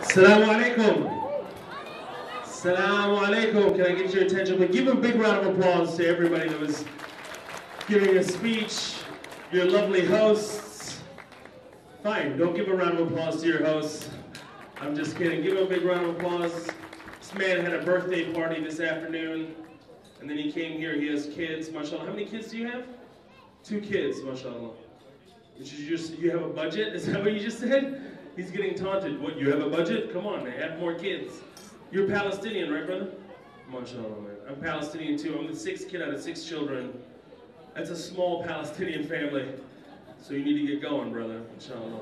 Assalamu alaikum. Assalamu alaikum. Can I get your attention? But give a big round of applause to everybody that was giving a speech, your lovely hosts. Fine, don't give a round of applause to your hosts. I'm just kidding. Give him a big round of applause. This man had a birthday party this afternoon, and then he came here. He has kids, mashallah. How many kids do you have? 2 kids, mashallah. You have a budget? Is that what you just said? He's getting taunted. What, you have a budget? Come on, man, have more kids. You're Palestinian, right, brother? MashaAllah, man. I'm Palestinian too. I'm the 6th kid out of 6 children. That's a small Palestinian family. So you need to get going, brother, inshallah.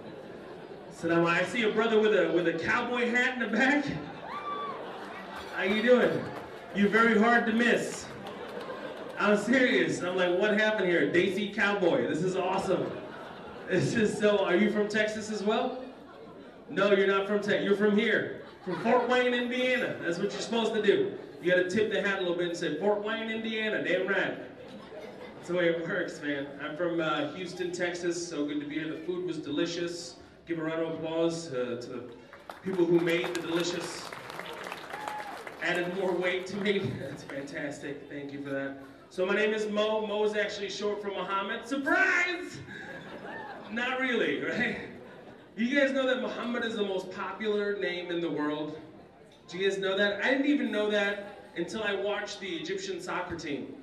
Salam, I see a brother with a cowboy hat in the back. How you doing? You're very hard to miss. I'm serious. I'm like, what happened here? Desi cowboy. This is awesome. It's just so, are you from Texas as well? No, you're not from Texas. You're from here. From Fort Wayne, Indiana. That's what you're supposed to do. You gotta tip the hat a little bit and say, Fort Wayne, Indiana. Damn right. That's the way it works, man. I'm from Houston, Texas. So good to be here. The food was delicious. Give a round of applause to the people who made the delicious. Added more weight to me. That's fantastic. Thank you for that. So my name is Mo. Mo is actually short for Muhammad. Surprise! Not really, right? You guys know that Muhammad is the most popular name in the world? Do you guys know that? I didn't even know that until I watched the Egyptian soccer team.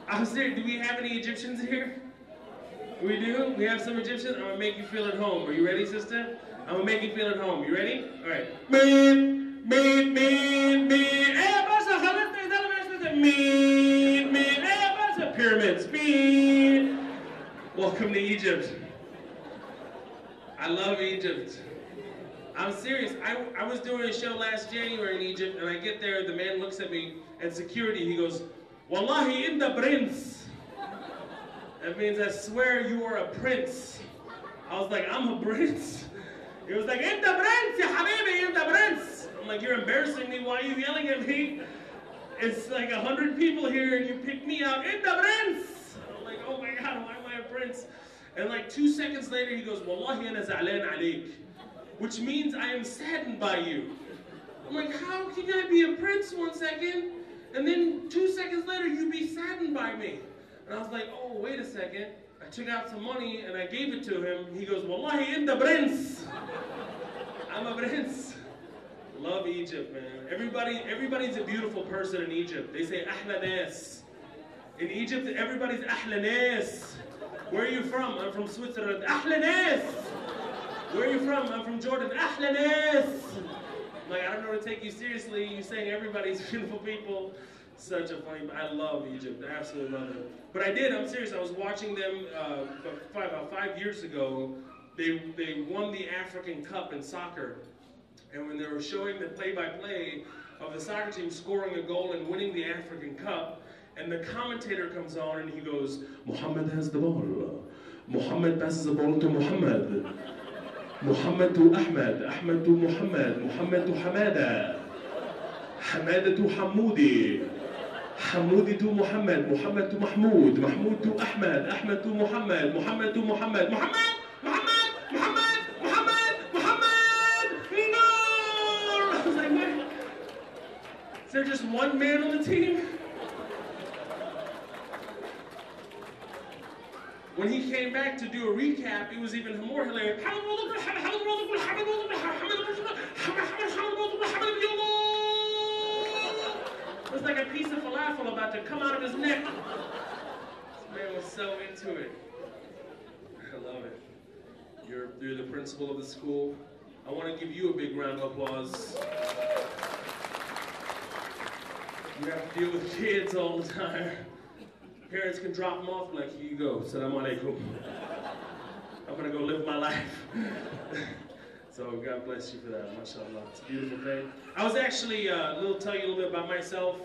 I'm serious. Do we have any Egyptians here? We do? We have some Egyptians? I'm gonna make you feel at home. Are you ready, sister? I'm gonna make you feel at home. You ready? All right. Man, man, man, man. Pyramids. Man. Welcome to Egypt. I love Egypt. I'm serious. I was doing a show last January in Egypt, and I get there, the man looks at me at security, he goes, Wallahi inda prince. That means, I swear you are a prince. I was like, I'm a prince? He was like, inda prince, ya habibi, inda prince. I'm like, you're embarrassing me, why are you yelling at me? It's like 100 people here, and you pick me out, inda prince. I'm like, oh my God, why am I a prince? And like 2 seconds later, he goes, Wallahi ana za'lan alayk, which means I am saddened by you. I'm like, how can I be a prince 1 second, and then 2 seconds later, you be saddened by me? And I was like, oh, wait a second. I took out some money, and I gave it to him. He goes, Wallahi inda prince. I'm a prince. Love Egypt, man. Everybody's a beautiful person in Egypt. They say, ahla nas. In Egypt, everybody's ahla nas. Where are you from? I'm from Switzerland. Ahla nas! Where are you from? I'm from Jordan. Ahla nas! Like, I don't know how to take you seriously. You're saying everybody's beautiful people. Such a funny, I love Egypt. I absolutely love it. But I did, I'm serious. I was watching them about 5 years ago. They won the African Cup in soccer. And when they were showing the play-by-play of the soccer team scoring a goal and winning the African Cup, and the commentator comes on and he goes, Muhammad has the ball. Muhammad passes the ball to Muhammad. Muhammad to Ahmed. Ahmed to Muhammad. Muhammad to Hamada. Hamada to Hamoudi. Hamoudi to Muhammad. Muhammad to Mahmoud. Mahmoud to Ahmed. Ahmed to Muhammad. Muhammad to Muhammad. Muhammad! Muhammad! Muhammad! Muhammad! Muhammad! No! I was like, what? Is there just one man on the team? When he came back to do a recap, it was even more hilarious. It was like a piece of falafel about to come out of his neck. This man was so into it. I love it. You're the principal of the school. I want to give you a big round of applause. You have to deal with kids all the time. Parents can drop them off like, here you go, salam alaikum. I'm gonna go live my life. So God bless you for that, mashallah. It's a beautiful thing. I was actually, tell you a little bit about myself.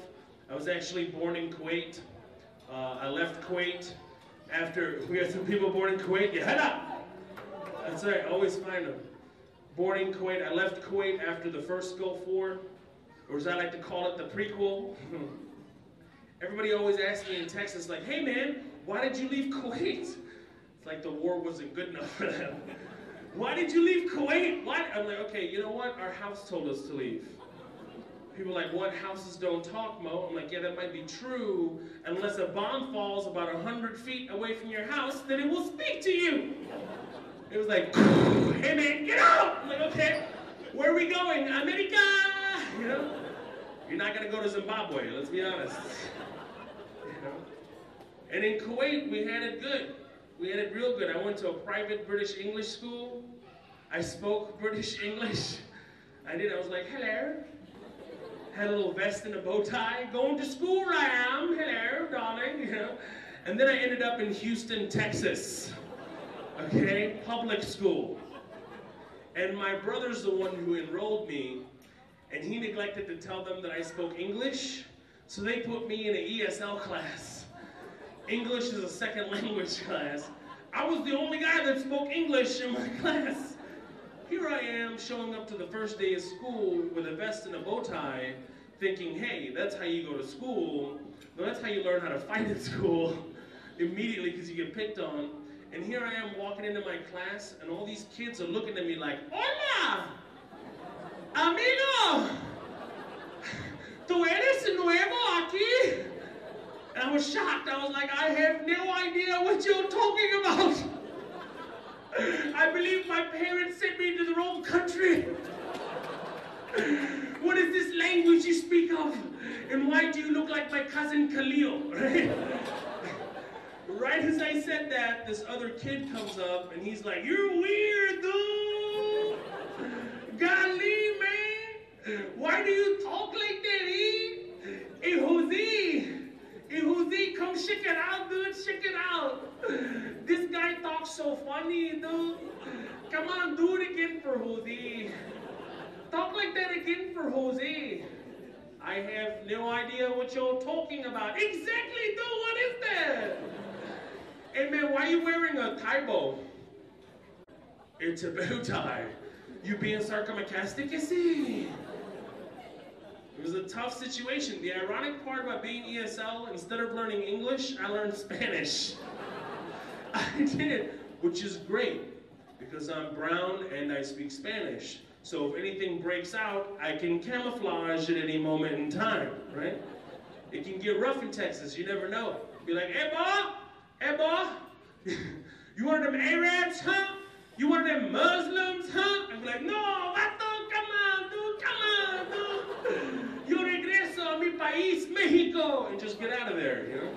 I was actually born in Kuwait. I left Kuwait after, we had some people born in Kuwait, yeah, that's right, always find them. Born in Kuwait, I left Kuwait after the first Gulf War, or as I like to call it, the prequel. Everybody always asks me in Texas, like, hey man, why did you leave Kuwait? It's like the war wasn't good enough for them. Why did you leave Kuwait? What? I'm like, okay, you know what? Our house told us to leave. People are like, what? Houses don't talk, Mo? I'm like, yeah, that might be true. Unless a bomb falls about 100 feet away from your house, then it will speak to you. It was like, hey man, get out! I'm like, okay, where are we going? America! You know? You're not gonna go to Zimbabwe, let's be honest. You know? And in Kuwait, we had it good. We had it real good. I went to a private British English school. I spoke British English. I was like, hello. Had a little vest and a bow tie. Going to school I am. Hello, darling. You know? And then I ended up in Houston, Texas. Okay? Public school. And my brother's the one who enrolled me, and he neglected to tell them that I spoke English, so they put me in an ESL class. English is a second language class. I was the only guy that spoke English in my class. Here I am showing up to the first day of school with a vest and a bow tie, thinking, hey, that's how you go to school. No, that's how you learn how to fight at school immediately because you get picked on. And here I am walking into my class, and all these kids are looking at me like, hola, amigo, tú eres nuevo aquí? And I was shocked. I was like, I have no idea what you're talking about. I believe my parents sent me to the wrong country. What is this language you speak of? And why do you look like my cousin Khalil? Right? Right as I said that, this other kid comes up and he's like, you're weird, dude. Golly, man. Why do you talk like that, eh? Hey, Jose. Hey, Jose, come check it out, dude. Check it out. This guy talks so funny, dude. Come on, do it again for Jose. Talk like that again for Jose. I have no idea what you're talking about. Exactly, dude. What is that? Hey, man, why are you wearing a tie bow? It's a bow tie. You being sarcastic, you see? It was a tough situation. The ironic part about being ESL, instead of learning English, I learned Spanish. I did, which is great, because I'm brown and I speak Spanish. So if anything breaks out, I can camouflage at any moment in time, right? It can get rough in Texas, you never know. Be like, hey, boy, you one of them Arabs, huh? You one of them Muslims, huh? I'm like, no, vato, come on, dude. Yo regreso a mi país, Mexico, and just get out of there, you know?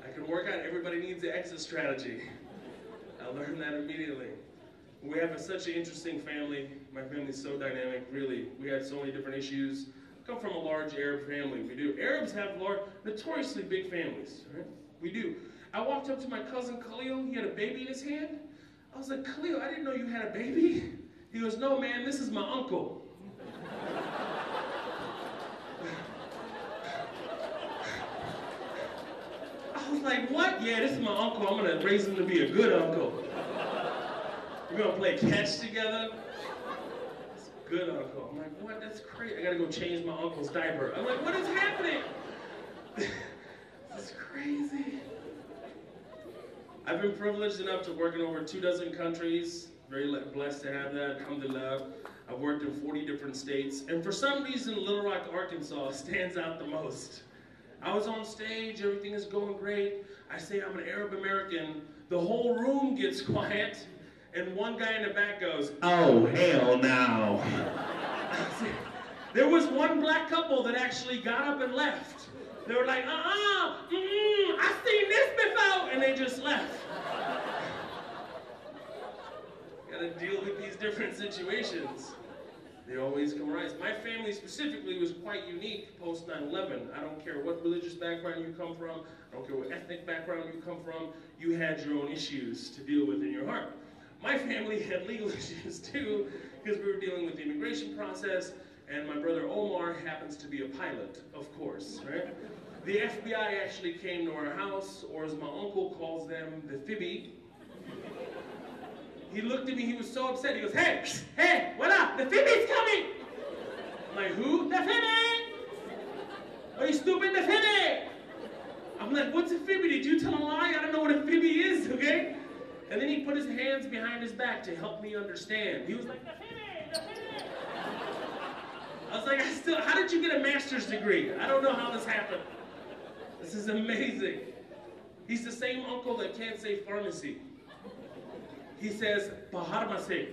I can work out, everybody needs an exit strategy. I learned that immediately. We have such an interesting family. My family's so dynamic, really. We had so many different issues. I come from a large Arab family. We do. Arabs have notoriously big families, right? We do. I walked up to my cousin Khalil. He had a baby in his hand. I was like, Khalil, I didn't know you had a baby. He goes, no, man, this is my uncle. I was like, what? Yeah, this is my uncle. I'm going to raise him to be a good uncle. We're going to play catch together. It's a good uncle. I'm like, what? That's crazy. I got to go change my uncle's diaper. I'm like, what is happening? This is crazy. I've been privileged enough to work in over 24 countries. Very blessed to have that, alhamdulillah. I've worked in 40 different states. And for some reason, Little Rock, Arkansas stands out the most. I was on stage, everything is going great. I say I'm an Arab American. The whole room gets quiet. And one guy in the back goes, oh, hell no. There was one black couple that actually got up and left. They were like, I've seen this before, and they just left. Gotta deal with these different situations. They always come arise. My family specifically was quite unique post 9/11. I don't care what religious background you come from, I don't care what ethnic background you come from, you had your own issues to deal with in your heart. My family had legal issues too, because we were dealing with the immigration process, and my brother Omar happens to be a pilot, of course, right? The FBI actually came to our house, or as my uncle calls them, the Fibby. He looked at me, he was so upset, he goes, hey, what up? The Fibby's coming! I'm like, who? The Fibby! Are you stupid? The Fibby! I'm like, what's a Fibby? Did you tell a lie? I don't know what a Fibby is, okay? And then he put his hands behind his back to help me understand. He was like, I was like, how did you get a master's degree? I don't know how this happened. This is amazing. He's the same uncle that can't say pharmacy. He says, pharmacy.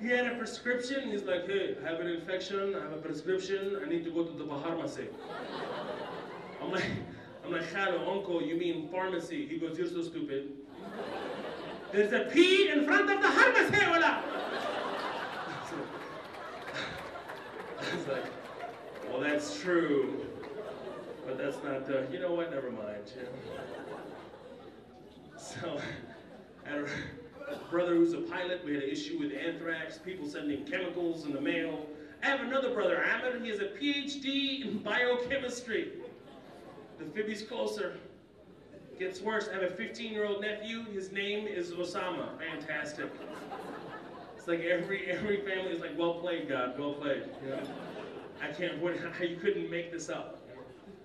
He had a prescription. He's like, hey, I have an infection. I have a prescription. I need to go to the pharmacy. I'm like, hello, uncle, you mean pharmacy? He goes, you're so stupid. There's a P in front of the pharmacy, wala. I was like, well, that's true, but that's not the, you know what, never mind. You know? So, I had a brother who's a pilot. We had an issue with anthrax, people sending chemicals in the mail. I have another brother, Ahmed. He has a PhD in biochemistry. The Phoebe's closer. Gets worse. I have a 15-year-old nephew. His name is Osama. Fantastic. It's like every family is like, well played, God, well played. You know? I can't wait how you couldn't make this up.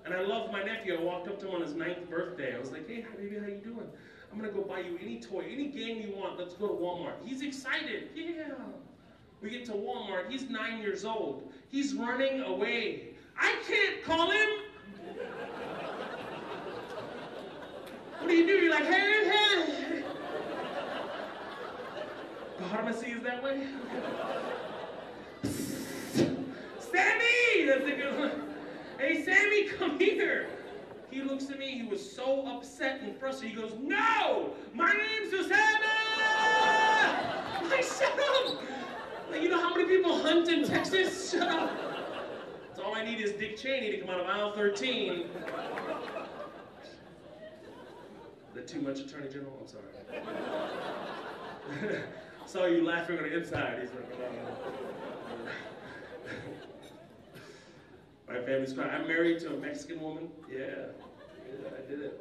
And I love my nephew. I walked up to him on his 9th birthday. I was like, hey, baby, how you doing? I'm gonna go buy you any toy, any game you want. Let's go to Walmart. He's excited. Yeah. We get to Walmart. He's 9 years old. He's running away. I can't call him. What do? You're like, hey, hey. The pharmacy is that way? Sammy! That's a good one. Hey, Sammy, come here. He looks at me. He was so upset and frustrated. He goes, no! My name's Susanna! I'm like, shut up! Like, you know how many people hunt in Texas? Shut up. That's all I need is Dick Cheney to come out of aisle 13. Is that too much, Attorney General? I'm sorry. Saw you laughing on the inside. He's like, my family's crying. I'm married to a Mexican woman. Yeah, I did it.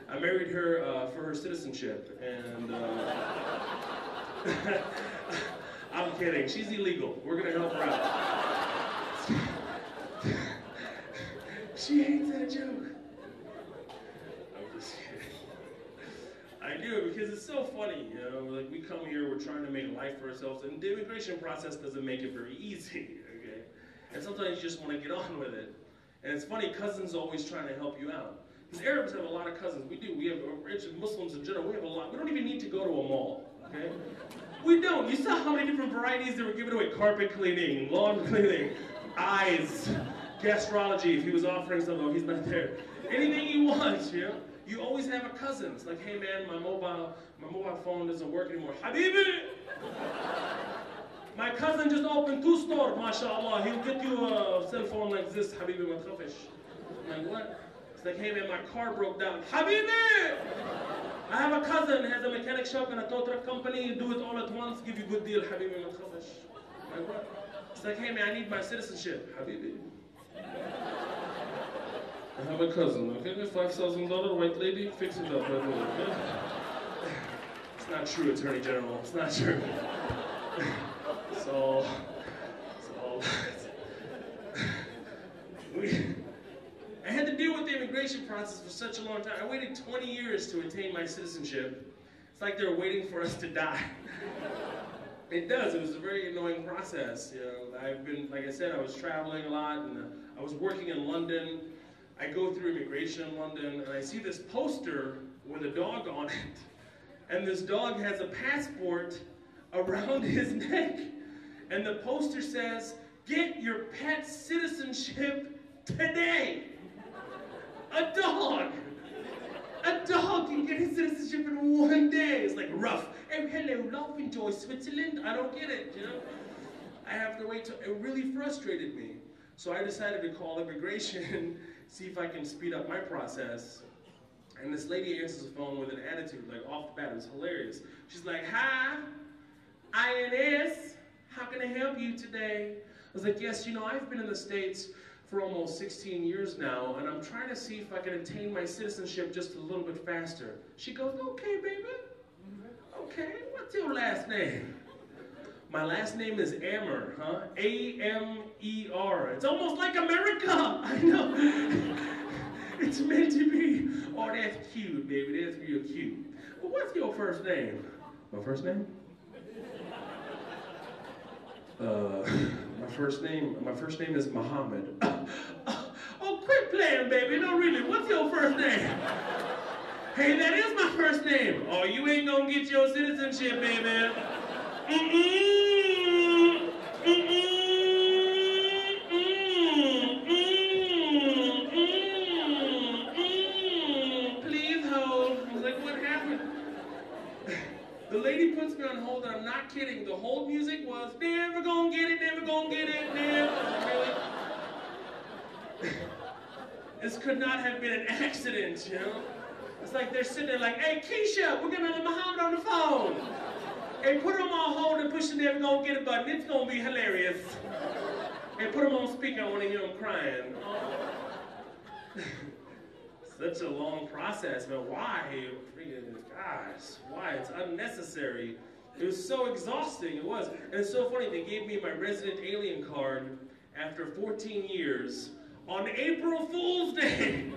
I married her for her citizenship, and I'm kidding. She's illegal. We're gonna help her out. She hates that joke. I'm just kidding. I do it because it's so funny, you know. Like, we come here, we're trying to make a life for ourselves, and the immigration process doesn't make it very easy. Okay, and sometimes you just want to get on with it. And it's funny, cousins always trying to help you out. Because Arabs have a lot of cousins. We do. We have rich Muslims in general. We have a lot. We don't even need to go to a mall. Okay, we don't. You saw how many different varieties they were giving away: carpet cleaning, lawn cleaning, eyes, gastrology. If he was offering something, he's not there. Anything you want, you know. You always have a cousin. It's like, hey man, my mobile phone doesn't work anymore. Habibi! My cousin just opened 2 stores, mashallah. He'll get you a cell phone like this, Habibi, ma tkhafesh. I'm like, what? It's like, hey man, my car broke down. Habibi! I have a cousin, has a mechanic shop and a tow truck company. Do it all at once, give you a good deal, Habibi, ma tkhafesh. Like, what? It's like, hey man, I need my citizenship, Habibi. I have a cousin, okay? $5,000 white lady, fix it up right away, okay? It's not true, Attorney General. It's not true. So I had to deal with the immigration process for such a long time. I waited 20 years to attain my citizenship. It's like they were waiting for us to die. It does. It was a very annoying process. You know, I've been, like I said, I was traveling a lot, and I was working in London. I go through immigration in London, and I see this poster with a dog on it, and this dog has a passport around his neck, and the poster says, "Get your pet citizenship today." A dog can get his citizenship in 1 day. It's like rough. Oh, hello, love, enjoy Switzerland. I don't get it, you know. I have to wait till it really frustrated me. So I decided to call immigration, see if I can speed up my process. And this lady answers the phone with an attitude, like off the bat. It was hilarious. She's like, "Hi, INS, how can I help you today?" I was like, "Yes, you know, I've been in the States for almost 16 years now, and I'm trying to see if I can attain my citizenship just a little bit faster." She goes, "Okay, baby. Okay, what's your last name?" "My last name is Amer, huh? A-M-E-R. It's almost like America. I know. It's meant to be. Oh, that's cute, baby. That's real cute. Well, what's your first name? My first name? My first name is Muhammad. Oh, quit playing, baby. No, really. What's your first name? Hey, that is my first name. Oh, you ain't gonna get your citizenship, baby. Please hold. I was like, what happened? The lady puts me on hold, and I'm not kidding. The hold music was, never gonna get it, never gonna get it, never. Really? This could not have been an accident, you know? It's like they're sitting there like, hey, Keisha, we're gonna have Muhammad on the phone. Hey, put him on hold and push the never gonna get it button. It's gonna be hilarious. Hey, put him on speaker. I wanna hear him crying. Such a long process, man. Why? Freaking gosh, why? It's unnecessary. It was so exhausting, it was. And it's so funny, they gave me my resident alien card after 14 years on April Fool's Day.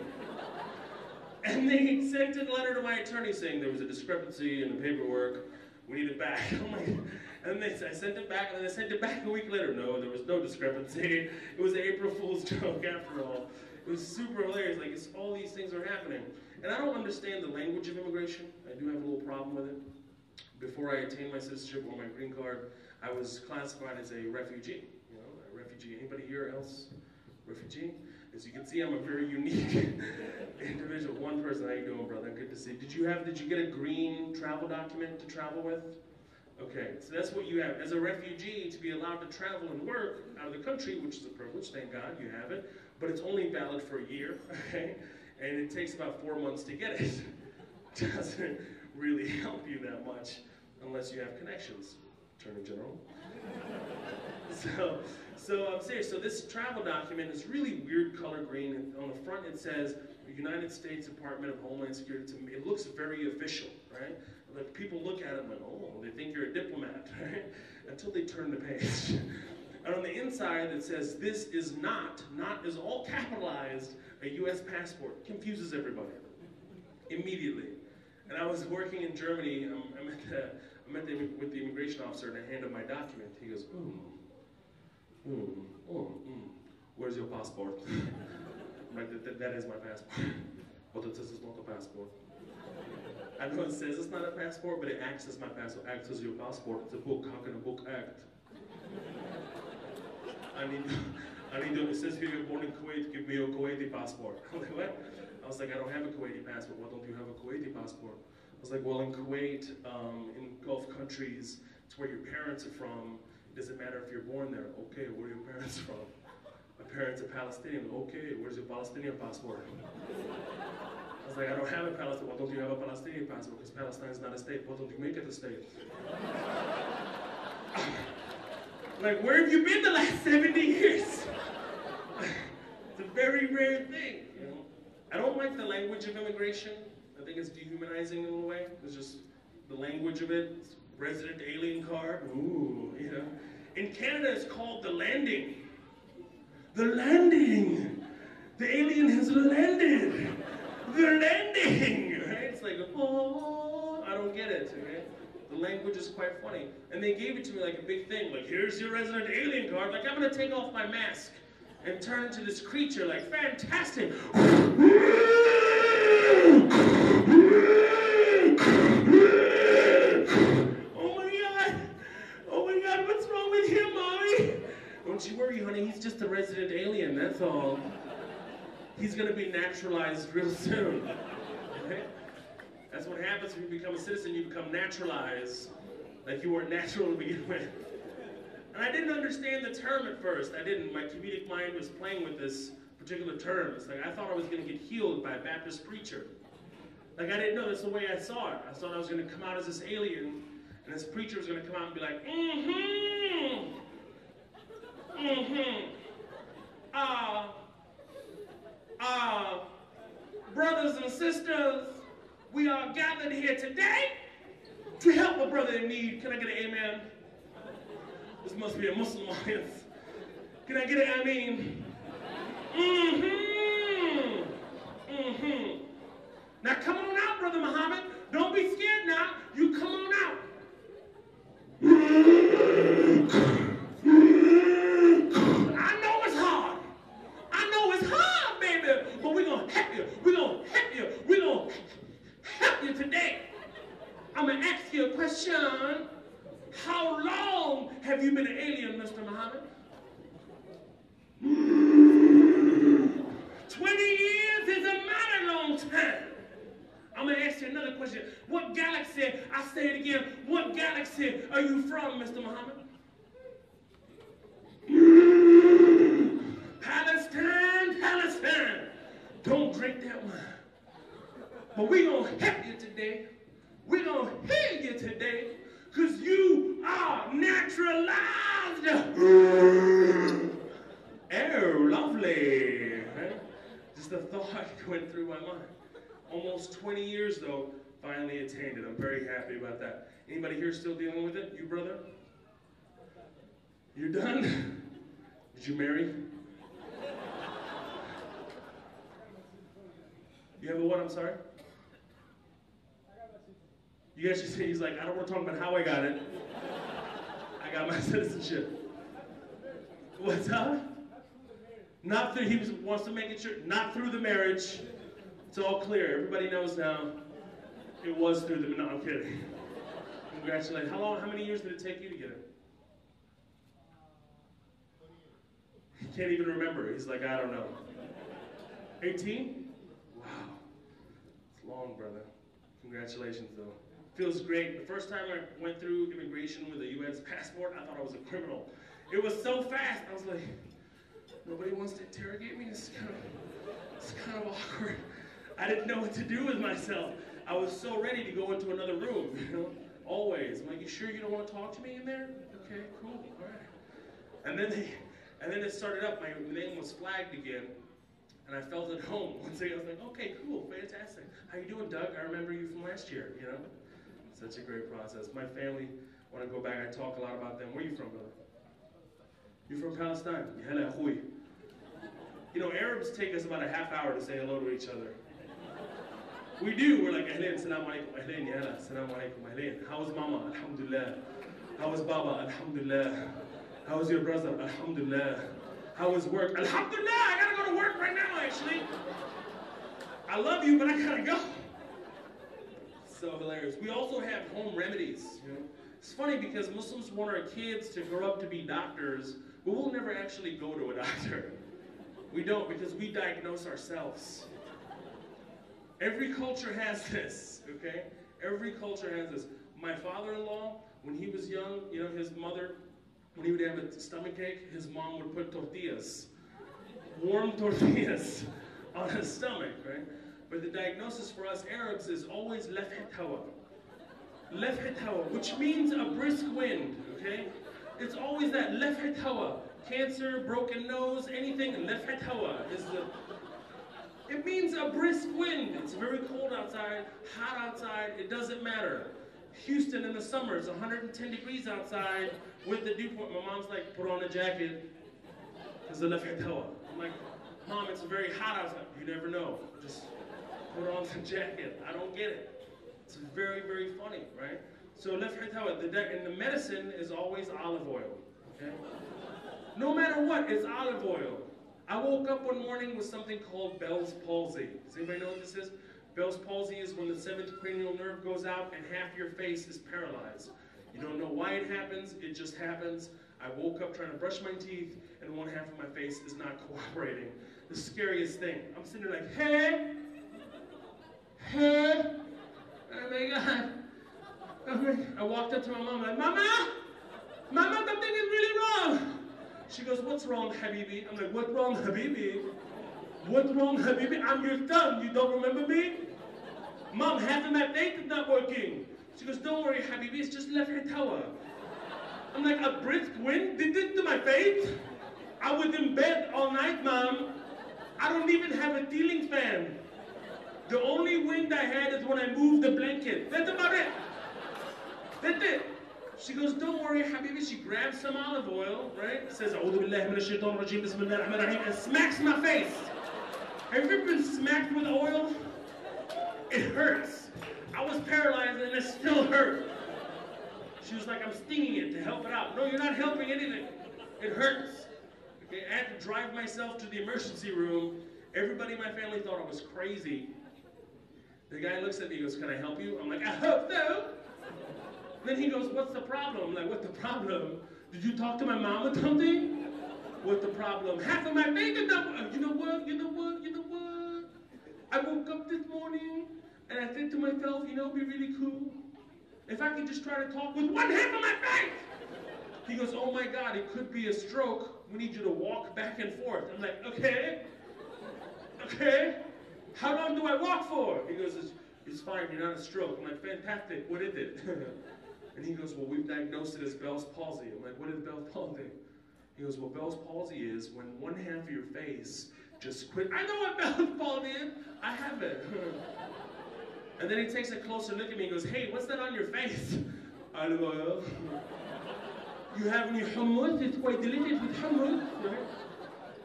And they sent a letter to my attorney saying there was a discrepancy in the paperwork. We need it back. I'm like, and I sent it back, and then I sent it back a week later. No, there was no discrepancy. It was an April Fool's joke after all. It was super hilarious. Like, all these things are happening. And I don't understand the language of immigration. I do have a little problem with it. Before I attained my citizenship or my green card, I was classified as a refugee. You know, a refugee. Anybody here else? Refugee? As you can see, I'm a very unique individual. One person, how you doing, brother? Good to see you. Did you get a green travel document to travel with? Okay, so that's what you have. As a refugee, to be allowed to travel and work out of the country, which is a privilege, thank God you have it, but it's only valid for a year, okay? And it takes about 4 months to get it. Doesn't really help you that much unless you have connections, Attorney General. So I'm serious. So this travel document is really weird color green. And on the front it says United States Department of Homeland Security. It looks very official, right? Like people look at it like, oh, they think you're a diplomat, right? Until they turn the page. And on the inside it says, this is not is all capitalized, a U.S. passport. Confuses everybody immediately. And I was working in Germany. I met with the immigration officer, and I handed him my document. He goes, where's your passport? I'm like, that is my passport. But it says it's not a passport. I know it says it's not a passport, but it acts as my passport, acts as your passport. It's a book. How can a book act? I need to, it says here you're born in Kuwait, give me your Kuwaiti passport. I'm like, what? I was like, I don't have a Kuwaiti passport. Why don't you have a Kuwaiti passport? I was like, well, in Kuwait, in Gulf countries, it's where your parents are from. It doesn't matter if you're born there. Okay, where are your parents from? My parents are Palestinian. Okay, where's your Palestinian passport? I was like, I don't have a Palestinian. Why don't you have a Palestinian passport? Because Palestine is not a state. Why don't you make it a state? Like, where have you been the last 70 years? It's a very rare thing, you know? I don't like the language of immigration. I think it's dehumanizing in a way. It's just the language of it. It's resident alien card. Ooh, you know. In Canada, it's called the landing. The landing. The alien has landed. The landing. Right? It's like, oh, I don't get it. Okay? The language is quite funny. And they gave it to me like a big thing. Like, here's your resident alien card. Like, I'm going to take off my mask and turn into this creature. Like, fantastic. Oh my God, what's wrong with him, Mommy? Don't you worry, honey, he's just a resident alien, that's all. He's gonna be naturalized real soon. Okay? That's what happens when you become a citizen, you become naturalized. Like you weren't natural to begin with. And I didn't understand the term at first. I didn't. My comedic mind was playing with this particular term. It's like I thought I was gonna get healed by a Baptist preacher. Like I didn't know that's the way I saw it. I thought I was gonna come out as this alien, and this preacher was gonna come out and be like, brothers and sisters, we are gathered here today to help a brother in need. Can I get an amen? This must be a Muslim audience. Can I get an amen? Mm-hmm. Now come on out, Brother Muhammad. Don't be scared now. You come on out. I know it's hard. I know it's hard, baby. But we're going to help you. We're going to help you. We're going to help you today. I'm going to ask you a question. How long have you been an alien, Mr. Muhammad? 20 years is a mighty long time. I'm going to ask you another question. What galaxy, I say it again, what galaxy are you from, Mr. Muhammad? Palestine, Palestine. Don't drink that wine. But we're going to help you today. We're going to heal you today because you are naturalized. Oh, lovely. Right? Just the thought went through my mind. Almost 20 years, though, finally attained it. I'm very happy about that. Anybody here still dealing with it? You, brother? You're done? Did you marry? You have a what? I'm sorry? You guys just say, he's like, I don't want to talk about how I got it. I got my citizenship. What's up? Not through, wants to make it sure, not through the marriage. It's all clear. Everybody knows now. It was through the, no, I'm kidding. Congratulations. How many years did it take you to get it? He can't even remember. He's like, I don't know. 18? Wow. It's long, brother. Congratulations, though. Feels great. The first time I went through immigration with a U.S. passport, I thought I was a criminal. It was so fast. I was like, nobody wants to interrogate me? It's kind of awkward. I didn't know what to do with myself. I was so ready to go into another room, you know, always. I'm like, you sure you don't want to talk to me in there? Okay, cool, all right. And then it started up, my name was flagged again, and I felt at home. One day I was like, okay, cool, fantastic. How you doing, Doug? I remember you from last year, you know? Such a great process. My family, when I go back, I talk a lot about them. Where are you from, brother? You from Palestine? You know, Arabs take us about a half hour to say hello to each other. We do. We're like, ahlan, salam alaikum, ahlan, yala, salam alaikum, ahlan. How's mama? Alhamdulillah. How was baba? Alhamdulillah. How was your brother? Alhamdulillah. How was work? Alhamdulillah. I gotta go to work right now, actually. I love you, but I gotta go. So hilarious. We also have home remedies. You know? It's funny because Muslims want our kids to grow up to be doctors, but we'll never actually go to a doctor. We don't, because we diagnose ourselves. Every culture has this, okay? Every culture has this. My father-in-law, when he was young, you know, his mother, when he would have a stomachache, his mom would put tortillas, warm tortillas on his stomach, right? But the diagnosis for us Arabs is always lefhet hawa. Lefhet hawa, which means a brisk wind, okay? It's always that lefhet hawa. Cancer, broken nose, anything, lefhet hawa is the... It means a brisk wind. It's very cold outside, hot outside, it doesn't matter. Houston in the summer, it's 110 degrees outside with the dew point. My mom's like, put on a jacket, because the lefhet hawa. I'm like, Mom, it's very hot outside. You never know. Just put on the jacket. I don't get it. It's very, very funny, right? So lefhet hawa, and the medicine is always olive oil, okay? No matter what, it's olive oil. I woke up one morning with something called Bell's palsy. Does anybody know what this is? Bell's palsy is when the 7th cranial nerve goes out and half your face is paralyzed. You don't know why it happens, it just happens. I woke up trying to brush my teeth and one half of my face is not cooperating. The scariest thing. I'm sitting there like, hey, oh my God. I walked up to my mom like, Mama, something is really wrong. She goes, what's wrong, Habibi? I'm like, what's wrong, Habibi? What's wrong, Habibi? I'm your son. You don't remember me? Mom, half of my face is not working. She goes, don't worry, Habibi. It's just lefhet hawa. I'm like, a brisk wind did this to my face? I was in bed all night, Mom. I don't even have a ceiling fan. The only wind I had is when I moved the blanket. That's about it. That's it. She goes, don't worry, Habibi. She grabs some olive oil, right? Says, A'udhu billahi minash shaitanir rajeem, bismillahir rahmanir rahim, and smacks my face. Have you ever been smacked with oil? It hurts. I was paralyzed and it still hurt. She was like, I'm stinging it to help it out. No, you're not helping anything. It hurts. Okay, I had to drive myself to the emergency room. Everybody in my family thought I was crazy. The guy looks at me and goes, can I help you? I'm like, I hope so. Then he goes, what's the problem? I'm like, what's the problem? Did you talk to my mom or something? What's the problem? Half of my bank account. You know what? I woke up this morning and I said to myself, you know, it'd be really cool if I could just try to talk with one half of my face. He goes, oh my God, it could be a stroke. We need you to walk back and forth. I'm like, okay. How long do I walk for? He goes, it's fine, you're not a stroke. I'm like, fantastic, what is it? And he goes, well, we've diagnosed it as Bell's palsy. I'm like, what is Bell's palsy? He goes, well, Bell's palsy is when one half of your face just quit. I know what Bell's palsy is. I have it. And then he takes a closer look at me and goes, hey, what's that on your face? Olive oil. You have any hummus? It's quite delicious with hummus. Right?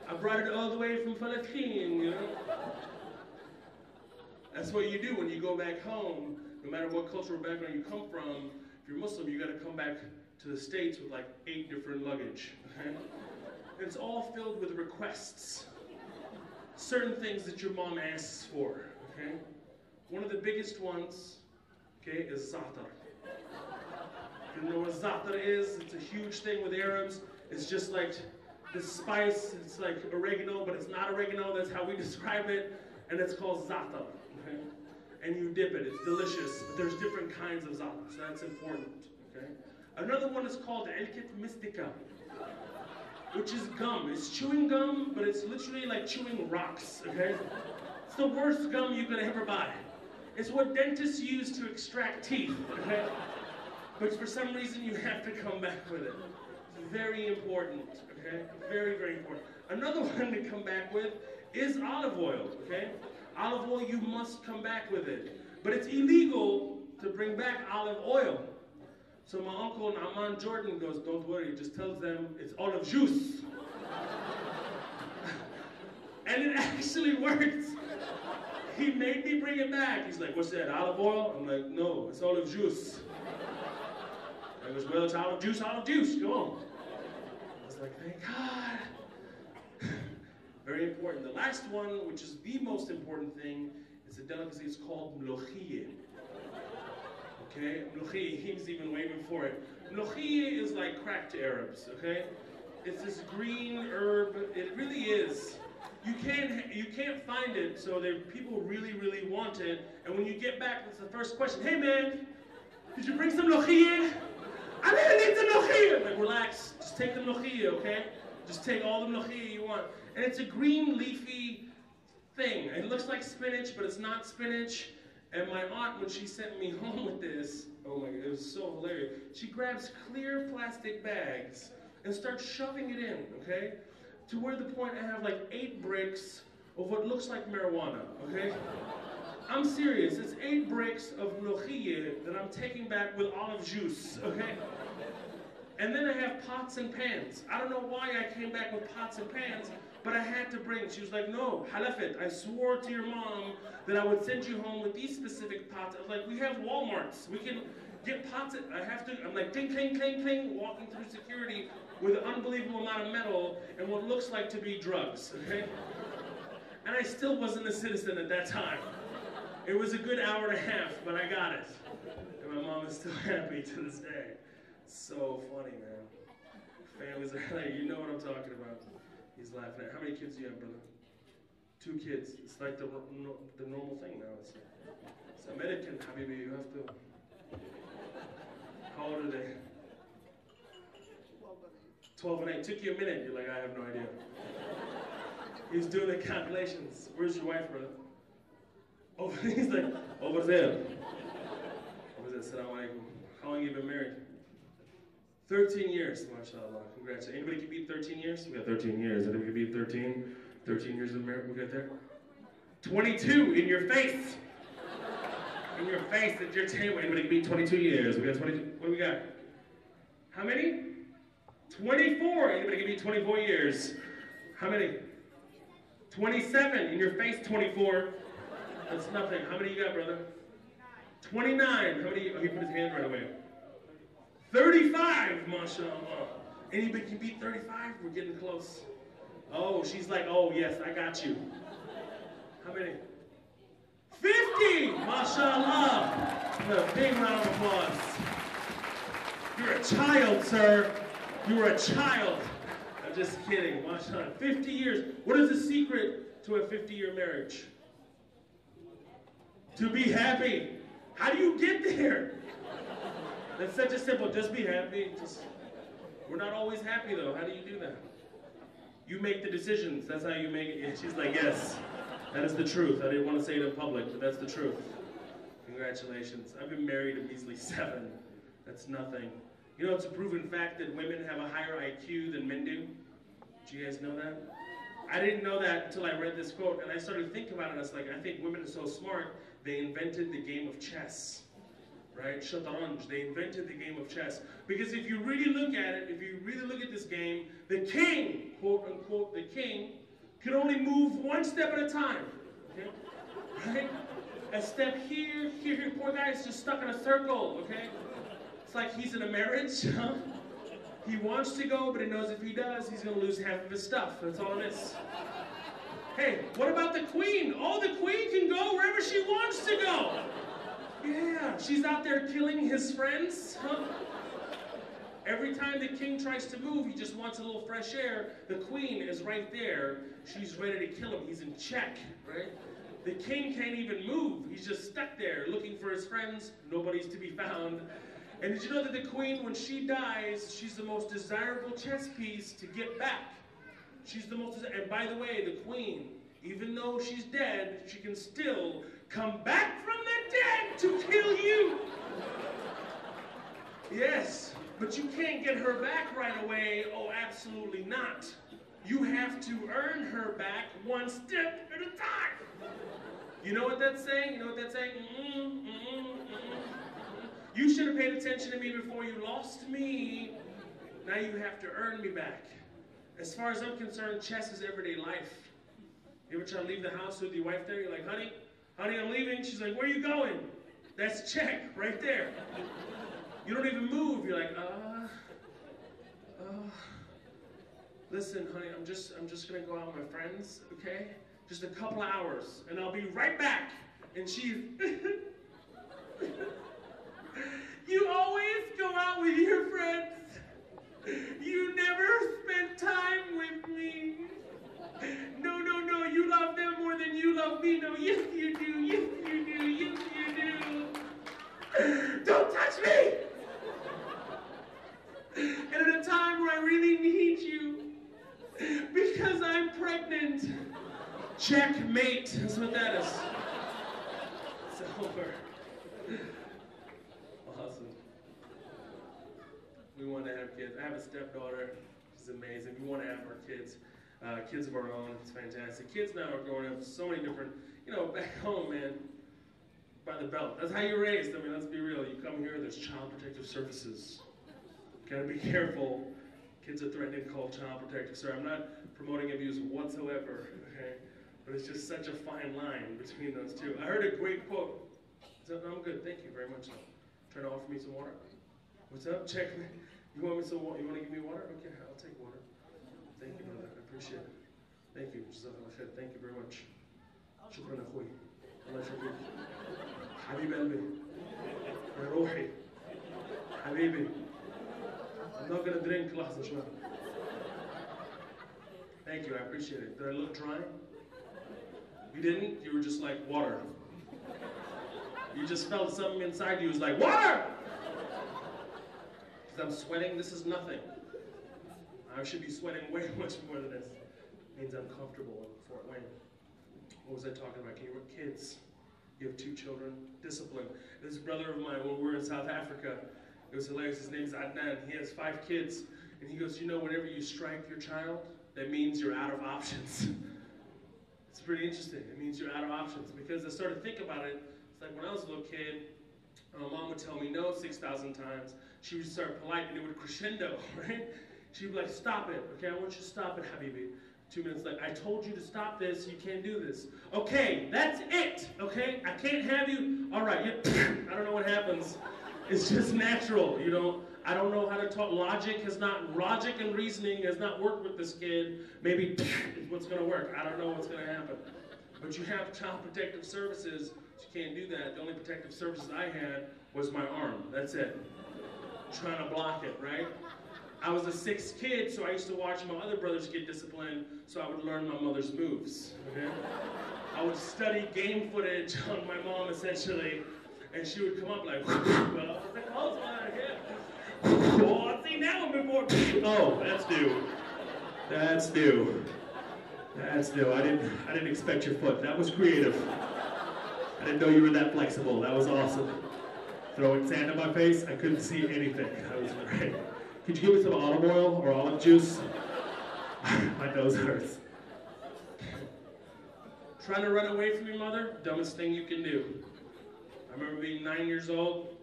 I brought it all the way from Palestine, you know? That's what you do when you go back home, no matter what cultural background you come from. If you're Muslim, you got to come back to the States with like 8 different luggage. Okay? And it's all filled with requests. Certain things that your mom asks for. Okay? One of the biggest ones, okay, is za'atar. You know what za'atar is? It's a huge thing with Arabs. It's just like this spice. It's like oregano, but it's not oregano. That's how we describe it. And it's called za'atar. Okay? And you dip it. It's delicious. But there's different kinds of za'atar, so that's important. Okay? Another one is called elkit mystica, which is gum. It's chewing gum, but it's literally like chewing rocks. Okay? It's the worst gum you could ever buy. It's what dentists use to extract teeth. Okay? But for some reason, you have to come back with it. It's very important, okay? Very, very important. Another one to come back with is olive oil, okay? Olive oil, you must come back with it. But it's illegal to bring back olive oil. So my uncle Naaman Jordan goes, don't worry, just tells them it's olive juice. And it actually works. He made me bring it back. He's like, what's that, olive oil? I'm like, no, it's olive juice. I goes, well, it's olive juice, go on. I was like, thank God. Very important. The last one, which is the most important thing, is a delicacy. It's called mlochie. Okay? Mlochie, he's even waving for it. Mlochie is like crack to Arabs, okay? It's this green herb. It really is. You can't find it, so people really, really want it. And when you get back, it's the first question. Hey, man, did you bring some mlochie? I really need the mlochie. Like, relax. Just take the mlochie, okay? Just take all the mlochie you want. And it's a green leafy thing. It looks like spinach, but it's not spinach. And my aunt, when she sent me home with this, oh my God, it was so hilarious. She grabs clear plastic bags and starts shoving it in, okay? To where the point I have like 8 bricks of what looks like marijuana, okay? I'm serious, it's 8 bricks of mlochie that I'm taking back with olive juice, okay? And then I have pots and pans. I don't know why I came back with pots and pans, but I had to bring. She was like, no, halafit, I swore to your mom that I would send you home with these specific pots. I was like, we have Walmarts. We can get pots. I'm like, cling, cling, cling, cling, walking through security with an unbelievable amount of metal and what looks like to be drugs, okay? And I still wasn't a citizen at that time. It was a good hour and a half, but I got it. And my mom is still happy to this day. So funny, man. Families are like, you know what I'm talking about. He's laughing at. How many kids do you have, brother? 2 kids. It's like the normal thing now. It's American, habibi. You have to. How old are they? 12 and 8. Took you a minute. You're like, I have no idea. He's doing the calculations. Where's your wife, brother? Oh, he's like, over there. Over there. Assalamu alaikum. How long have you been married? 13 years, mashallah. Congratulations. Anybody can beat 13 years? We got 13 years. Anybody can beat 13? 13 years of marriage, we got there? 22, in your face. In your face, at your table. Anybody can beat 22 years? We got 22. What do we got? How many? 24. Anybody can beat 24 years? How many? 27, in your face, 24. That's nothing. How many you got, brother? 29. How many? Oh, he put his hand right away. 35, mashallah. Anybody can beat 35? We're getting close. Oh, she's like, oh, yes, I got you. How many? 50, mashallah. A big round of applause. You're a child, sir. You were a child. I'm just kidding, mashallah. 50 years. What is the secret to a 50-year marriage? To be happy. How do you get there? That's such a simple, just be happy. We're not always happy though. How do you do that? You make the decisions. That's how you make it. Yeah, she's like, yes, that is the truth. I didn't want to say it in public, but that's the truth. Congratulations. I've been married a measly 7. That's nothing. You know, it's a proven fact that women have a higher IQ than men do. Do you guys know that? I didn't know that until I read this quote, and I started thinking about it. I was like, I think women are so smart, they invented the game of chess. Right? Shataranj. They invented the game of chess. Because if you really look at it, if you really look at this game, the king, quote unquote, the king, can only move one step at a time. Okay? Right? A step here, here, here. Poor guy is just stuck in a circle, okay? It's like he's in a marriage, huh? He wants to go, but he knows if he does, he's gonna lose half of his stuff. That's all it is. Hey, what about the queen? Oh, the queen can go wherever she wants to go. Yeah, she's out there killing his friends, huh? Every time the king tries to move, he just wants a little fresh air. The queen is right there. She's ready to kill him. He's in check, right? The king can't even move. He's just stuck there looking for his friends. Nobody's to be found. And did you know that the queen, when she dies, she's the most desirable chess piece to get back? She's the most, and by the way, the queen, even though she's dead, she can still come back from the dead to kill you. Yes, but you can't get her back right away. Oh, absolutely not. You have to earn her back one step at a time. You know what that's saying? You know what that's saying? You should have paid attention to me before you lost me. Now you have to earn me back. As far as I'm concerned, chess is everyday life. You ever try to leave the house with your wife there? You're like, honey, I'm leaving. She's like, where are you going? That's check, right there. You don't even move. You're like, listen, honey, I'm just gonna go out with my friends, okay? Just a couple of hours, and I'll be right back. And she's, you always go out with your friends. You never spend time with me. No, you love them more than you love me. No, yes you do, yes you do, yes you do. Don't touch me! And at a time where I really need you, because I'm pregnant. Checkmate, that's what that is. It's over. Awesome. We want to have kids. I have a stepdaughter. She's amazing. We want to have our kids. Kids of our own. It's fantastic. Kids now are growing up so many different, you know, back home, man, by the belt. That's how you're raised. I mean, let's be real. You come here, there's Child Protective Services. Gotta be careful. Kids are threatening to call Child Protective Services. I'm not promoting abuse whatsoever, okay? But it's just such a fine line between those two. I heard a great quote. I'm good. Thank you very much. Trying to offer me some water. What's up? Check me. You want me some water? You want to give me water? Okay, I'll take water. Thank you, brother. I appreciate it. Thank you. Thank you very much. شكرا أخوي. الله يخليك. حبيب قلبي. يا روحي. حبيبي. I'm not gonna drink. لحظة شوية. Thank you. I appreciate it. Did I look dry? You didn't? You were just like water. You just felt something inside you was like water. I'm sweating, this is nothing. I should be sweating way much more than this. It means I'm comfortable in Fort Wayne. What was I talking about? Kids. You have 2 children. Discipline. This brother of mine, when we were in South Africa, it was hilarious. His name's Adnan. He has 5 kids. And he goes, you know, whenever you strike your child, that means you're out of options. It's pretty interesting. It means you're out of options. Because I started to think about it. It's like when I was a little kid, my mom would tell me no 6,000 times. She would start polite and it would crescendo, right? She'd be like, stop it, okay? I want you to stop it, Habibi. 2 minutes later, I told you to stop this, you can't do this. Okay, that's it, okay? I can't have you, all right, I don't know what happens. It's just natural, you know? I don't know how to talk. Logic and reasoning has not worked with this kid. Maybe is what's gonna work. I don't know what's gonna happen. But you have Child Protective Services, so you can't do that. The only protective services I had was my arm, that's it. Trying to block it, right? I was a sixth kid, so I used to watch my other brothers get disciplined, so I would learn my mother's moves, okay? I would study game footage on my mom, essentially, and she would come up like, well, oh, I've seen that one before. Oh, that's new. That's new. That's new. I didn't expect your foot. That was creative. I didn't know you were that flexible. That was awesome. Throwing sand in my face, I couldn't see anything. That was great. Could you give me some olive oil or olive juice? My nose hurts. Trying to run away from your mother, dumbest thing you can do. I remember being 9 years old,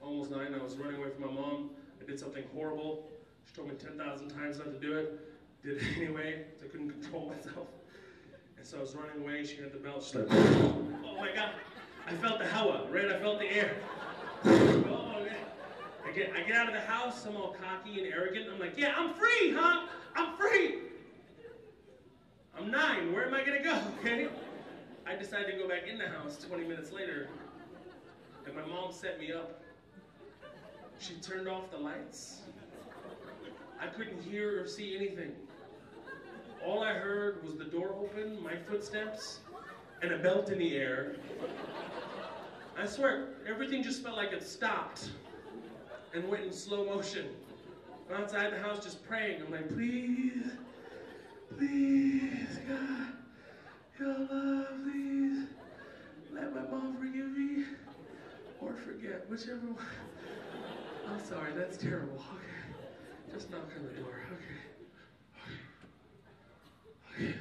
almost 9, I was running away from my mom. I did something horrible. She told me 10,000 times not to do it. Did it anyway, so I couldn't control myself. And so I was running away, she had the belt, she's like, oh my God. I felt the hawa, right? I felt the air. Oh, man. I get out of the house, I'm all cocky and arrogant. I'm like, yeah, I'm free, huh? I'm free. I'm 9, where am I gonna go, okay? I decided to go back in the house 20 minutes later, and my mom set me up. She turned off the lights. I couldn't hear or see anything. All I heard was the door open, my footsteps, and a belt in the air. I swear, everything just felt like it stopped and went in slow motion. I'm outside the house just praying. I'm like, please, please, God, your love, please, let my mom forgive me or forget, whichever one. I'm sorry, that's terrible. Okay, just knock on the door. Okay. Okay.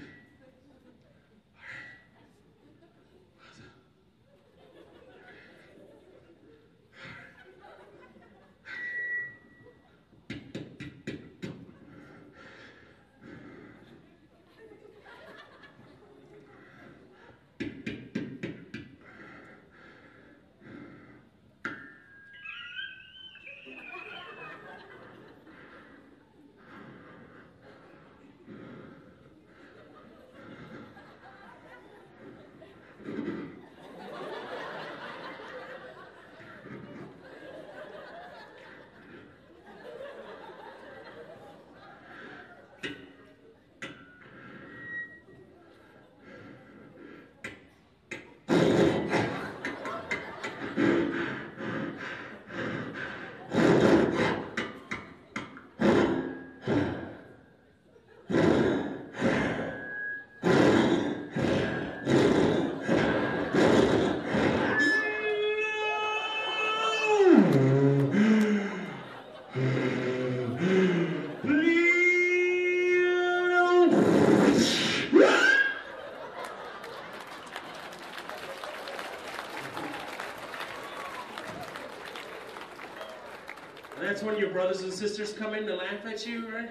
That's when your brothers and sisters come in to laugh at you, right?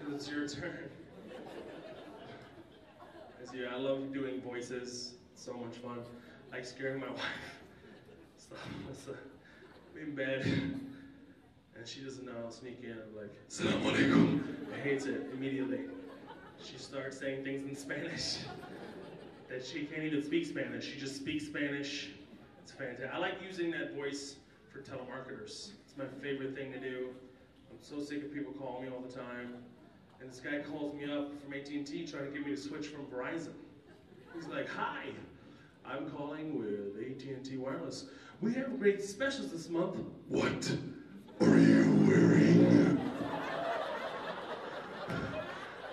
Because it's your turn. I love doing voices. It's so much fun. I like scaring my wife. So, I'm in bed, and she doesn't know. I'll sneak in. I'm like, Assalamu alaikum. I hates it immediately. She starts saying things in Spanish that she can't even speak Spanish. She just speaks Spanish. It's fantastic. I like using that voice for telemarketers. It's my favorite thing to do. I'm so sick of people calling me all the time. And this guy calls me up from AT&T trying to get me to switch from Verizon. He's like, hi, I'm calling with AT&T Wireless. We have great specials this month. What are you wearing?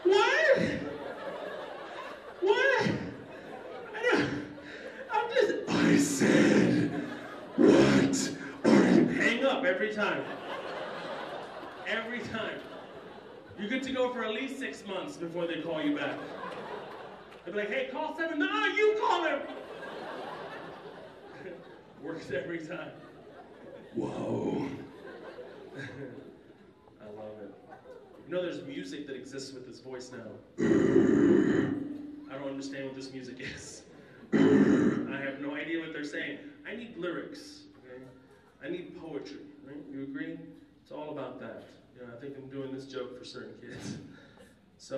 What? What? I said, what are you? Hang up every time. Every time. You're good to go for at least 6 months before they call you back. They'll be like, hey, call 7. No, you call him. Works every time. Whoa. I love it. You know, there's there's music that exists with his voice now. I don't understand what this music is. I have no idea what they're saying. I need lyrics, okay? I need poetry, right? You agree? It's all about that. You know, I think I'm doing this joke for certain kids. So.